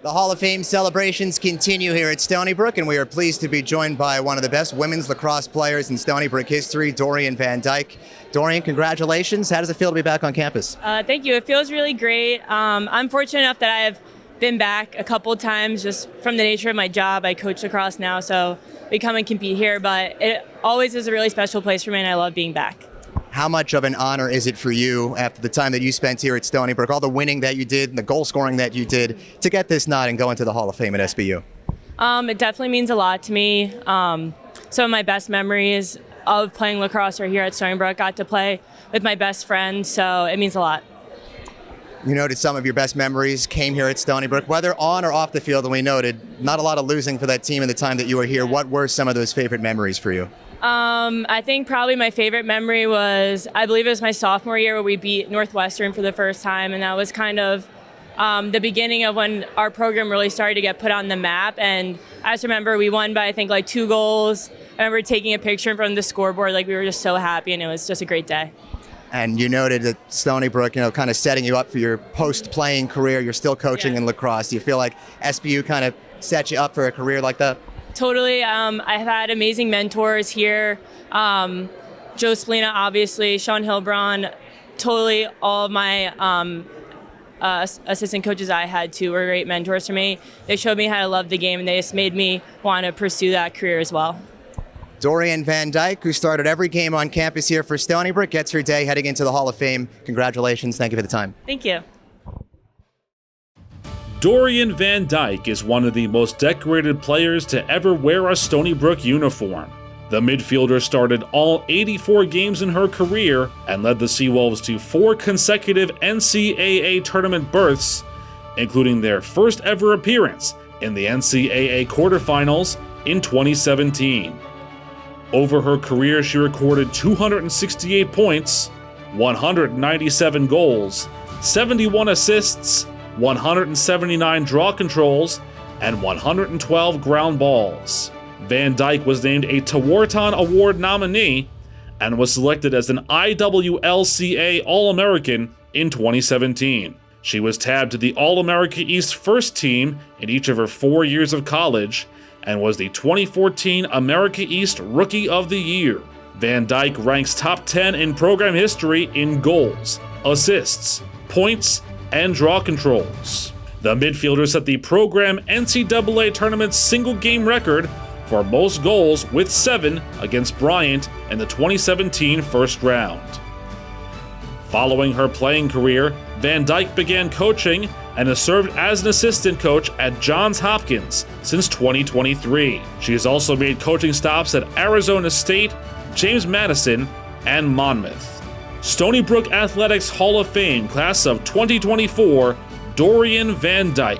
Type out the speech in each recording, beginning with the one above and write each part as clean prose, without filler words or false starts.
The Hall of Fame celebrations continue here at Stony Brook, and we are pleased to be joined by one of the best women's lacrosse players in Stony Brook history, Dorrien Van Dyke. Dorrien, congratulations. How does it feel to be back on campus? Thank you. It feels really great. I'm fortunate enough that I have been back a couple times just from the nature of my job. I coach lacrosse now, so we come and compete here, but it always is a really special place for me, and I love being back. How much of an honor is it for you after the time that you spent here at Stony Brook, all the winning that you did and the goal scoring that you did, to get this nod and go into the Hall of Fame at SBU? It definitely means a lot to me. Some of my best memories of playing lacrosse are here at Stony Brook. Got to play with my best friend, so it means a lot. You noted some of your best memories came here at Stony Brook, whether on or off the field, and we noted not a lot of losing for that team in the time that you were here. What were some of those favorite memories for you? I think probably my favorite memory was, I believe it was my sophomore year where we beat Northwestern for the first time, and that was kind of the beginning of when our program really started to get put on the map. And I just remember we won by, I think, like 2 goals. I remember taking a picture in front of the scoreboard, like we were just so happy, and it was just a great day. And you noted that Stony Brook, kind of setting you up for your post-playing career. You're still coaching in lacrosse. Do you feel like SBU kind of set you up for a career like that? Totally. I've had amazing mentors here. Joe Splina, obviously, Sean Hilbron, totally all of my assistant coaches I had too were great mentors for me. They showed me how to love the game, and they just made me want to pursue that career as well. Dorrien Van Dyke, who started every game on campus here for Stony Brook, gets her day heading into the Hall of Fame. Congratulations. Thank you for the time. Thank you. Dorrien Van Dyke is one of the most decorated players to ever wear a Stony Brook uniform. The midfielder started all 84 games in her career and led the Seawolves to 4 consecutive NCAA tournament berths, including their first ever appearance in the NCAA quarterfinals in 2017. Over her career, she recorded 268 points, 197 goals, 71 assists, 179 draw controls, and 112 ground balls. Van Dyke was named a Tewaaraton Award nominee and was selected as an IWLCA All-American in 2017. She was tabbed to the All-America East first team in each of her 4 years of college and was the 2014 America East Rookie of the Year. Van Dyke ranks top 10 in program history in goals, assists, points, and draw controls. The midfielder set the program NCAA tournament single game record for most goals with 7 against Bryant in the 2017 first round. Following her playing career, Van Dyke began coaching and has served as an assistant coach at Johns Hopkins since 2023. She has also made coaching stops at Arizona State, James Madison, and Monmouth. Stony Brook Athletics Hall of Fame class of 2024, Dorrien Van Dyke.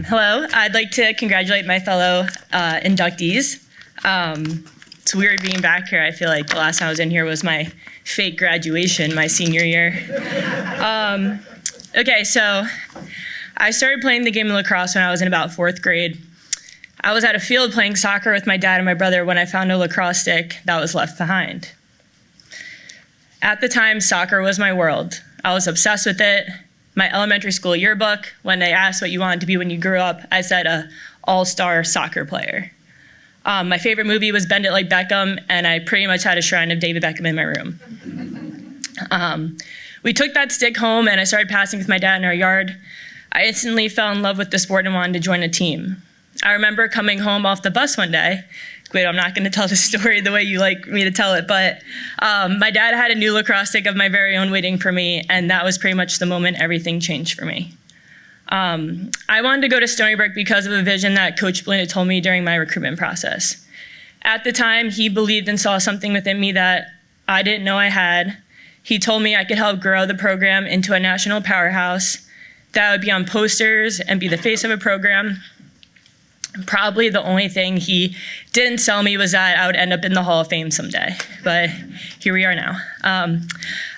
Hello, I'd like to congratulate my fellow inductees. It's weird being back here. I feel like the last time I was in here was my fake graduation, my senior year. Okay, so I started playing the game of lacrosse when I was in about 4th grade. I was at a field playing soccer with my dad and my brother when I found a lacrosse stick that was left behind. At the time, soccer was my world. I was obsessed with it. My elementary school yearbook, when they asked what you wanted to be when you grew up, I said a all-star soccer player. My favorite movie was Bend It Like Beckham, and I pretty much had a shrine of David Beckham in my room. We took that stick home, and I started passing with my dad in our yard. I instantly fell in love with the sport and wanted to join a team. I remember coming home off the bus one day. Wait, I'm not going to tell the story the way you like me to tell it, but my dad had a new lacrosse stick of my very own waiting for me, and that was pretty much the moment everything changed for me. I wanted to go to Stony Brook because of a vision that Coach Splina told me during my recruitment process. At the time, he believed and saw something within me that I didn't know I had. He told me I could help grow the program into a national powerhouse that would be on posters and be the face of a program. Probably the only thing he didn't sell me was that I would end up in the Hall of Fame someday, but here we are now.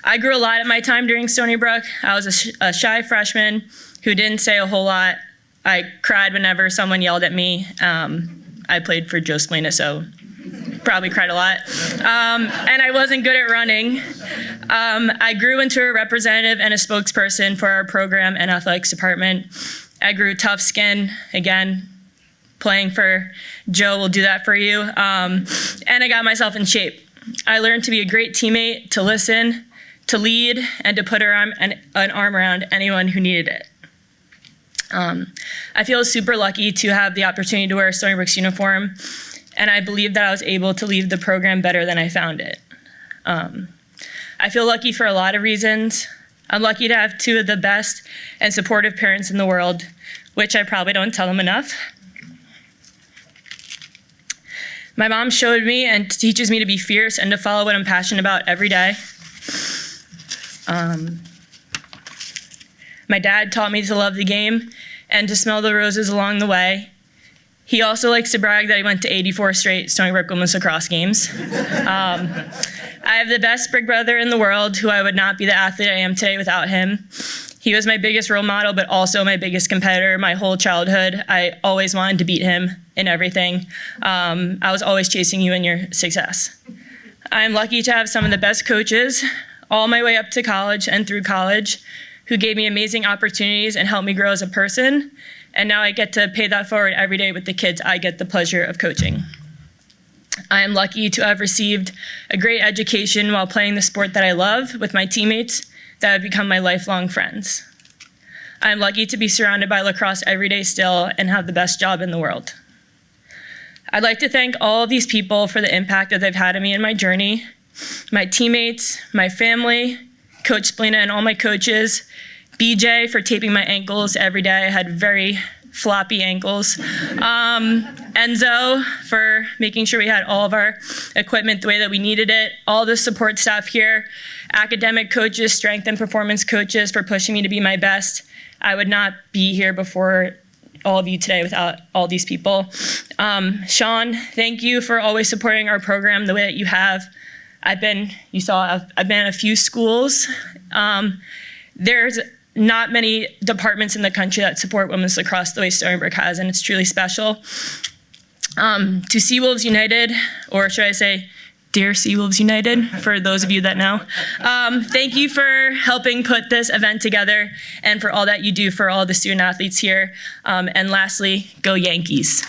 I grew a lot in my time during Stony Brook. I was a shy freshman who didn't say a whole lot. I cried whenever someone yelled at me. I played for Joe Splina, so probably cried a lot. And I wasn't good at running. I grew into a representative and a spokesperson for our program and athletics department. I grew tough skin, again, playing for Joe will do that for you. And I got myself in shape. I learned to be a great teammate, to listen, to lead, and to put an arm around anyone who needed it. I feel super lucky to have the opportunity to wear Stony Brook's uniform, and I believe that I was able to leave the program better than I found it. I feel lucky for a lot of reasons. I'm lucky to have two of the best and supportive parents in the world, which I probably don't tell them enough. My mom showed me and teaches me to be fierce and to follow what I'm passionate about every day. My dad taught me to love the game and to smell the roses along the way. He also likes to brag that he went to 84 straight Stony Brook women's lacrosse games. I have the best big brother in the world, who I would not be the athlete I am today without him. He was my biggest role model, but also my biggest competitor my whole childhood. I always wanted to beat him in everything. I was always chasing you in your success. I'm lucky to have some of the best coaches all my way up to college and through college, who gave me amazing opportunities and helped me grow as a person. And now I get to pay that forward every day with the kids I get the pleasure of coaching. I am lucky to have received a great education while playing the sport that I love with my teammates that have become my lifelong friends. I am lucky to be surrounded by lacrosse every day still and have the best job in the world. I'd like to thank all of these people for the impact that they've had on me in my journey, my teammates, my family, Coach Splina and all my coaches, BJ for taping my ankles every day. I had very floppy ankles. Enzo for making sure we had all of our equipment the way that we needed it. All the support staff here, academic coaches, strength and performance coaches for pushing me to be my best. I would not be here before all of you today without all these people. Sean, thank you for always supporting our program the way that you have. I've been in a few schools. There's not many departments in the country that support women's lacrosse the way Stony Brook has, and it's truly special. To Seawolves United, or should I say, Dear Seawolves United, for those of you that know. Thank you for helping put this event together and for all that you do for all the student athletes here. And lastly, go Yankees.